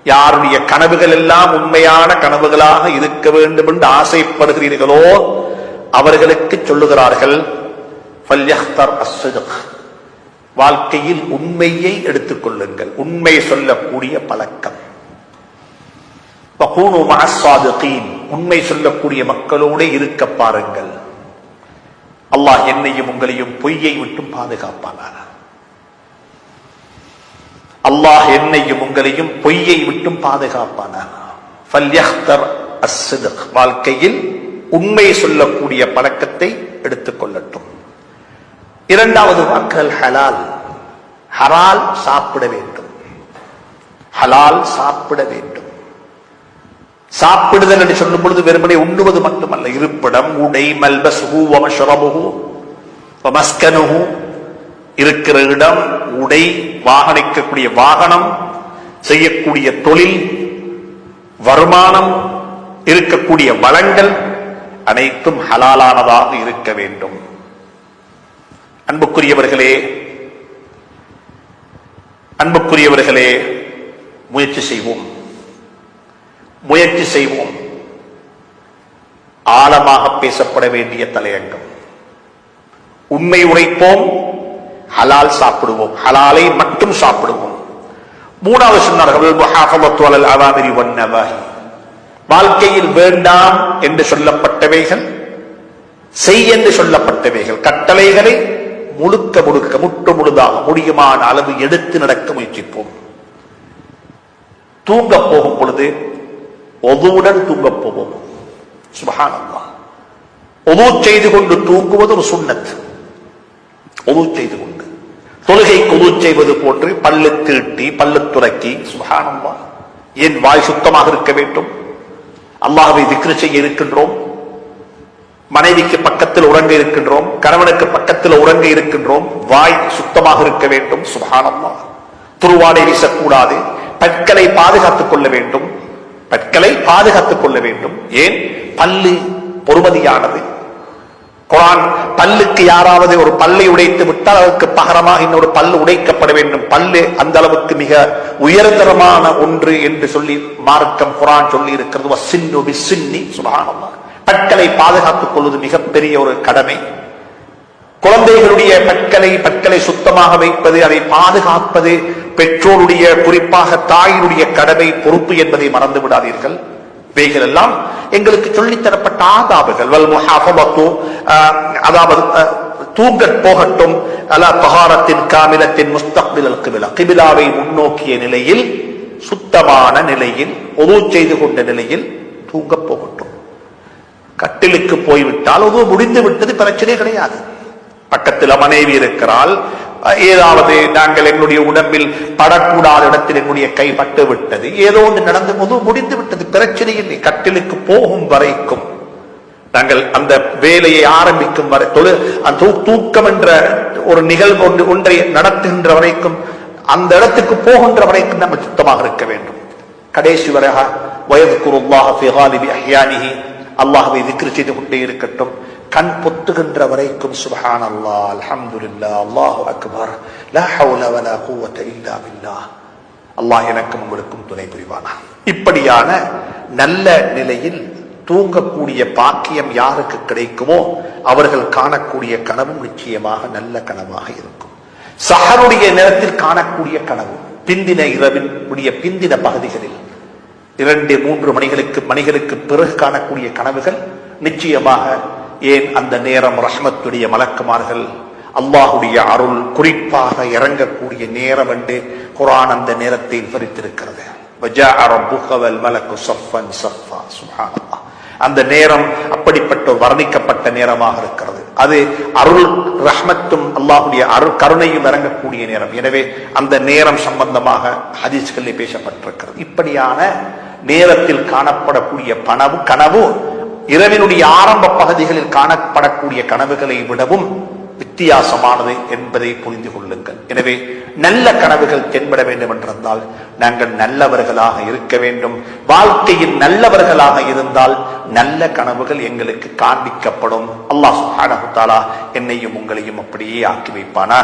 யாருடைய கனவுகள் எல்லாம் உண்மையான கனவுகளாக இருக்க வேண்டும் என்று ஆசைப்படுகிறீர்களோ அவர்களுக்கு சொல்லுகிறார்கள், வாழ்க்கையில் உண்மையை எடுத்துக் கொள்ளுங்கள், உண்மை சொல்லக்கூடிய பழக்கம். உண்மை சொல்லக்கூடிய மக்களோடு இருக்க பாருங்கள். அல்லாஹ் என்னையும் உங்களையும் பொய்யை விட்டும் பாதுகாப்பானார். அல்லாஹ் என்னையும் உங்களையும் பொய்யை விட்டும் பாதுகாப்பானார். வாழ்க்கையில் உண்மை சொல்லக்கூடிய பழக்கத்தை எடுத்துக் கொள்ளட்டும். இரண்டாவது வாக்கள் ஹலால். ஹலால் சாப்பிட வேண்டும். ஹலால் சாப்பிட வேண்டும். சாப்பிடுதல் என்று சொல்லும் பொழுது வெறுமனே உண்ணுவது மட்டுமல்ல, இருப்பிடம், உடை, மல்பஸ்ஹு வமஷ்ரபுஹு வமஸ்கனுஹு, இருக்கிற இடம், உடை, வாகனிக்கக்கூடிய வாகனம், செய்யக்கூடிய தொழில், வருமானம், இருக்கக்கூடிய வளங்கள் அனைத்தும் ஹலாலானதாக இருக்க வேண்டும். அன்புக்குரியவர்களே, முயற்சி செய்வோம். ஆழமாக பேசப்பட வேண்டிய தலையங்கம். உண்மை உரைப்போம், ஹலால் சாப்பிடுவோம், ஹலாலை மட்டும் சாப்பிடுவோம். மூணாவது சொன்னார்கள், வாழ்க்கையில் வேண்டாம் என்று சொல்லப்பட்டவைகள், செய் என்று சொல்லப்பட்டவைகள், கட்டளைகளை முட்டு முழுதாக முடியுமான அளவு எடுத்து நடக்க முயற்சிப்போம். தூங்க போகும் பொழுது ஒதுவுடன் தூங்க போவோம். சுப்ஹானல்லாஹ். ஒது செய்து கொண்டு தூங்குவது ஒரு சுன்னத். ஒது செய்து கொண்டு தொழுகைக்கு ஒது செய்வது போன்று பல்லு தீட்டி பல்லு துலக்கி, சுப்ஹானல்லாஹ், என் வாய் சுத்தமாக இருக்க வேண்டும். அல்லாஹ்வை திக்ர் செய்ய இருக்கின்றோம். மனைவிக்கு பக்கத்தில் உறங்க இருக்கின்றோம். கணவனுக்கு பக்கத்தில் உறங்க இருக்கின்றோம். வாய் சுத்தமாக இருக்க வேண்டும். சுப்ஹானல்லாஹ். துருவாடை வீசக்கூடாது. பற்களை பாதுகாத்துக் கொள்ள வேண்டும். ஏன்? பல்லு பொறுமதியானது. குர்ஆன் பல்லுக்கு யாராவது ஒரு பல்லை உடைத்து விட்டால் அதற்கு பகரமாக இன்னொரு பல்லு உடைக்கப்பட வேண்டும். பல்லு அந்த அளவுக்கு மிக உயர்தரமான ஒன்று என்று சொல்லி மார்க்கம் குர்ஆன் சொல்லி இருக்கிறது. வஸ்ஸின்னு பிஸ்ஸின்னி, சுப்ஹானல்லாஹ். பற்களை பாதுகாத்துக் கொள்வது மிகப்பெரிய ஒரு கடமை. குழந்தைகளுடைய பற்களை சுத்தமாக வைப்பது, அதை பாதுகாப்பது பெற்றோருடைய, குறிப்பாக தாயினுடைய கடமை, பொறுப்பு என்பதை மறந்து விடாதீர்கள். இவைகள் எல்லாம் எங்களுக்கு சொல்லித்தரப்பட்ட ஆதாபுகள். அதாவது தூங்க போகட்டும், அலா தஹாரத்தின் காமிலத்தின் முஸ்தக்பிலல் கிபிலா, கிபிலாவை முன்னோக்கிய நிலையில், சுத்தமான நிலையில், ஒது செய்து கொண்ட நிலையில் தூங்க போகட்டும். கட்டிலுக்கு போய்விட்டால் ஒது முடிந்து விட்டது, பிரச்சனை கிடையாது. பக்கத்தில் மனைவி இருக்கிறாள், ஏதாவது நாங்கள் எங்களுடைய உடம்பில் படக்கூடாத இடத்தில் எங்களுடைய கை பட்டு விட்டது, ஏதோ ஒன்று நடந்து போது முடிந்து விட்டது, பிரச்சனை இல்லை. கட்டிலுக்கு போகும் வரைக்கும், நாங்கள் அந்த வேலையை ஆரம்பிக்கும் வரை, தூக்கம் என்ற ஒரு நிகழ்வு ஒன்றை நடத்துகின்ற வரைக்கும், அந்த இடத்துக்கு போகின்ற வரைக்கும் நம்ம சுத்தமாக இருக்க வேண்டும். கடைசி வரையாக வயதுகுருல்லாஹ ஃபீ காலிபி அஹ்யானிஹி, அல்லாஹ்வை திக்ர் செய்து கொண்டே இருக்கட்டும். கண் பொத்துகின்ற வரைக்கும் சுப்ஹானல்லாஹ், அல்ஹம்துலில்லாஹ், அல்லாஹு அக்பர், லா ஹவுல வலா குவத இல்லா பில்லாஹ். அல்லாஹ் எனக்கும் உங்களுக்கும் துணை புரிவானா. இப்படியான நல்ல நிலையில் தூங்கக்கூடிய பாக்கியம் யாருக்கு கிடைக்குமோ அவர்கள் காணக்கூடிய கனவும் நிச்சயமாக நல்ல கனவாக இருக்கும். சஹருடைய நேரத்தில் காணக்கூடிய கனவு, பிந்தின இரவின் பிந்தின பகுதிகளில் 2-3 மணிகளுக்கு பிறகு காணக்கூடிய கனவுகள் நிச்சயமாக, ஏன் அந்த நேரம் ரஹ்மத்துடைய மலக்குமார்கள், அல்லாஹுடைய அருள் குறிப்பாக இறங்கக்கூடிய நேரம் என்று குர்ஆன் அந்த நேரத்தை விவரித்திருக்கிறது. வஜாஅ ரப்புக வல் மலக்கு ஸஃபன் ஸஃபா, சுப்ஹானல்லாஹ். அந்த நேரம் அப்படிப்பட்ட வர்ணிக்கப்பட்ட நேரமாக இருக்கிறது. அது அருள் ரஹ்மத்தும் அல்லாஹுடைய அருள் கருணையும் இறங்கக்கூடிய நேரம். எனவே அந்த நேரம் சம்பந்தமாக ஹதீஸ்களில் பேசப்பட்டிருக்கிறது. இப்படியான நேரத்தில் காணப்படக்கூடிய கனவு இரவினுடைய ஆரம்ப பகுதிகளில் காணப்படக்கூடிய கனவுகளை விடவும் வித்தியாசமானது என்பதை புரிந்து கொள்ளுங்கள். எனவே நல்ல கனவுகள் தென்பட வேண்டும் என்றிருந்தால் நாங்கள் நல்லவர்களாக இருக்க வேண்டும். வாழ்க்கையில் நல்லவர்களாக இருந்தால் நல்ல கனவுகள் எங்களுக்கு காண்பிக்கப்படும். அல்லாஹ் சுப்ஹானஹு வ தஆலா என்னையும் உங்களையும் அப்படியே ஆக்கி வைப்பானா.